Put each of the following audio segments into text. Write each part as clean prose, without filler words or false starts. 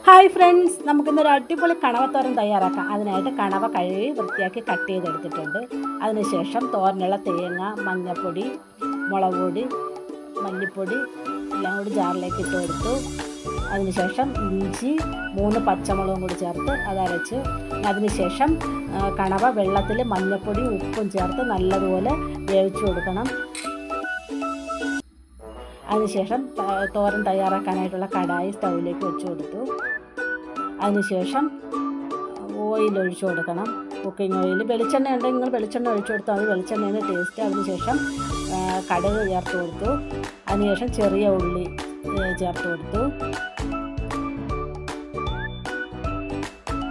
Hi friends, നമുക്കിന്നൊരു അടിപൊളി കണവത്തോരൻ തയ്യാറാക്കാം. അതിനായിട്ട് കണവ കഴുകി വൃത്തിയാക്കി കട്ട് ചെയ്തെടുത്തിട്ടുണ്ട്. അതിനുശേഷം തോരനുള്ള തേങ്ങ, മഞ്ഞൾപ്പൊടി, മുളക് പൊടി, മല്ലിപ്പൊടി എല്ലാം കൂടി ജാറിലേക്ക് ഇട്ട് കൊടുത്തു. അതിനുശേഷം ഇഞ്ചി 3 പച്ചമുളകും കൂടി ചേർത്ത് അതരച്ച് അതിനുശേഷം കണവ വെള്ളത്തിൽ മഞ്ഞൾപ്പൊടി ഉപ്പും ചേർത്ത് നല്ലതുപോലെ വേവിച്ച് കൊടുക്കണം. അതിനുശേഷം തോരൻ തയ്യാറാക്കാനായിട്ടുള്ള കടായി സ്റ്റൗവിലേക്ക് വെച്ച് കൊടുത്തു. അതിനുശേഷം ഓയിൽ ഒഴിച്ചു കൊടുക്കണം. കുക്കിംഗ് ഓയിൽ, വെളിച്ചെണ്ണ ഉണ്ടെങ്കിൽ നിങ്ങൾ വെളിച്ചെണ്ണ ഒഴിച്ചു കൊടുത്താൽ അത് വെളിച്ചെണ്ണയുടെ ടേസ്റ്റ്. അതിനുശേഷം കടുക് ചേർത്ത് കൊടുത്തു. അതിനുശേഷം ചെറിയ ഉള്ളി ചേർത്ത് കൊടുത്തു.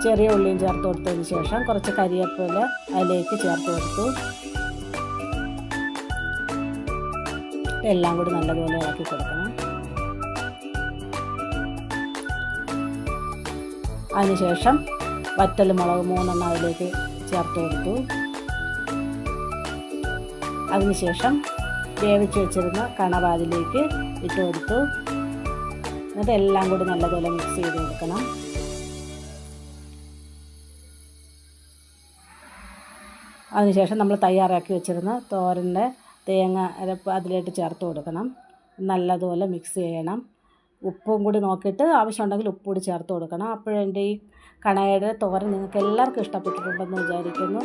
ചെറിയ ഉള്ളിയും ചേർത്ത് കൊടുത്തതിന് ശേഷം കുറച്ച് കരിവേപ്പില അതിലേക്ക് ചേർത്ത് കൊടുത്തു. എല്ലാം കൂടി നല്ലതുപോലെ ഇളക്കി കൊടുക്കണം. അതിനുശേഷം വറ്റൽമുളക് 3 അതിലേക്ക് ചേർത്ത് കൊടുത്തു. അതിനുശേഷം വേവിച്ച് വെച്ചിരുന്ന കണവ അതിലേക്ക് ഇട്ട് കൊടുത്തു. എന്നിട്ട് എല്ലാം കൂടി നല്ലതുപോലെ മിക്സ് ചെയ്ത് കൊടുക്കണം. അതിനുശേഷം നമ്മൾ തയ്യാറാക്കി വെച്ചിരുന്ന തോരൻ്റെ തേങ്ങ അരപ്പ് അതിലേക്ക് ചേർത്ത് കൊടുക്കണം. നല്ലതുപോലെ മിക്സ് ചെയ്യണം. ഉപ്പും കൂടി നോക്കിയിട്ട് ആവശ്യമുണ്ടെങ്കിൽ ഉപ്പ് കൂടി ചേർത്ത് കൊടുക്കണം. അപ്പോഴെൻ്റെ ഈ കണവയുടെ തോരൻ നിങ്ങൾക്ക് എല്ലാവർക്കും ഇഷ്ടപ്പെട്ടിട്ടുണ്ടെന്ന് വിചാരിക്കുന്നു.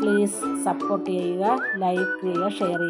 പ്ലീസ് സപ്പോർട്ട് ചെയ്യുക, ലൈക്ക് ചെയ്യുക, ഷെയർ ചെയ്യുക.